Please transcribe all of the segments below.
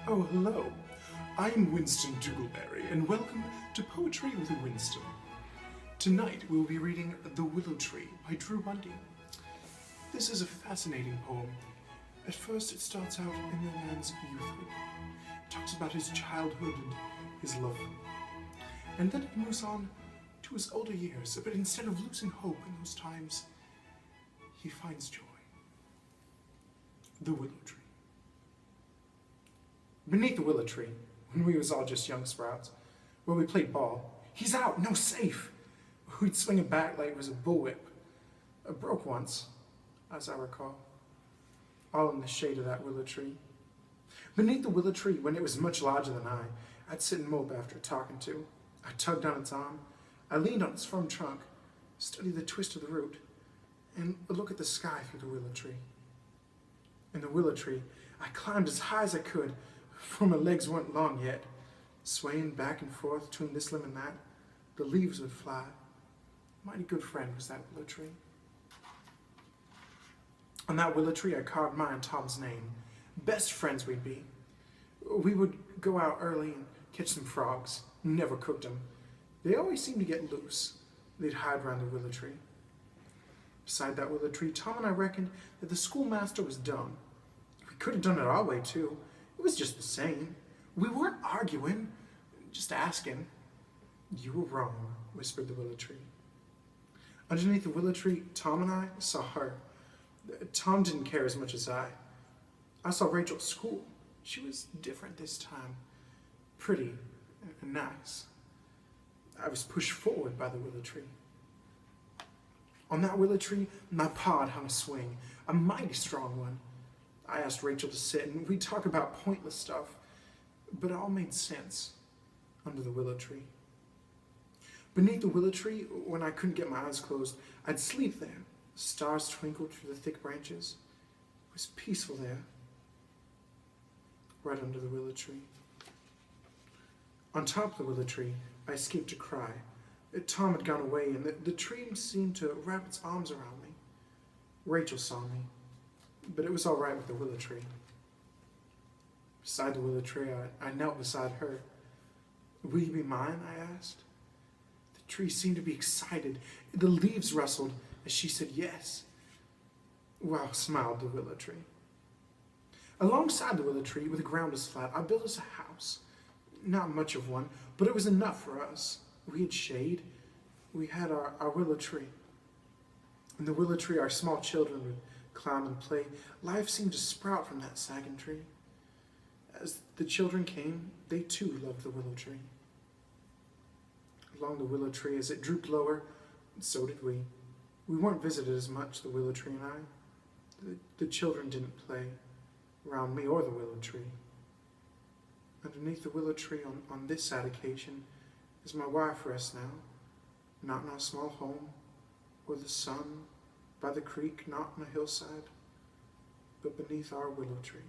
Oh, hello. I'm Winston Doogleberry, and welcome to Poetry with Winston. Tonight we'll be reading The Willow Tree by Drew Bundy. This is a fascinating poem. At first it starts out in the man's youthhood. It talks about his childhood and his love. And then it moves on to his older years, but instead of losing hope in those times, he finds joy. The Willow Tree. Beneath the willow tree, when we was all just young sprouts, where we played ball, he's out, no safe. We'd swing it back like it was a bullwhip. It broke once, as I recall, all in the shade of that willow tree. Beneath the willow tree, when it was much larger than I'd sit and mope after talking to. I tugged on its arm, I leaned on its firm trunk, studied the twist of the root, and would look at the sky through the willow tree. In the willow tree, I climbed as high as I could, for my legs weren't long yet. Swaying back and forth between this limb and that, the leaves would fly. Mighty good friend was that willow tree. On that willow tree I carved mine and Tom's name. Best friends we'd be. We would go out early and catch some frogs. Never cooked them. They always seemed to get loose. They'd hide around the willow tree. Beside that willow tree, Tom and I reckoned that the schoolmaster was dumb. We could have done it our way too. It was just the same. We weren't arguing, just asking. You were wrong, whispered the willow tree. Underneath the willow tree, Tom and I saw her. Tom didn't care as much as I. I saw Rachel at school. She was different this time. Pretty and nice. I was pushed forward by the willow tree. On that willow tree, my pod hung a swing, a mighty strong one. I asked Rachel to sit, and we'd talk about pointless stuff, but it all made sense under the willow tree. Beneath the willow tree, when I couldn't get my eyes closed, I'd sleep there. The stars twinkled through the thick branches. It was peaceful there, right under the willow tree. On top of the willow tree, I escaped a cry. Tom had gone away, and the tree seemed to wrap its arms around me. Rachel saw me, but it was all right with the willow tree. Beside the willow tree, I knelt beside her. Will you be mine? I asked. The tree seemed to be excited. The leaves rustled as she said yes. Wow, smiled the willow tree. Alongside the willow tree, where the ground was flat, I built us a house. Not much of one, but it was enough for us. We had shade. We had our willow tree. In the willow tree, our small children would climb and play. Life seemed to sprout from that sagging tree. As the children came, they too loved the willow tree. Along the willow tree, as it drooped lower, so did we. We weren't visited as much, the willow tree and I. The children didn't play around me or the willow tree. Underneath the willow tree on this sad occasion is my wife rests now, not in our small home, or the sun, by the creek, not on a hillside, but beneath our willow tree.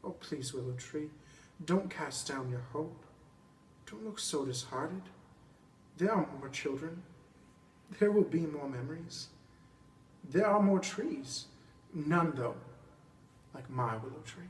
Oh, please, willow tree, don't cast down your hope. Don't look so disheartened. There are more children. There will be more memories. There are more trees. None, though, like my willow tree.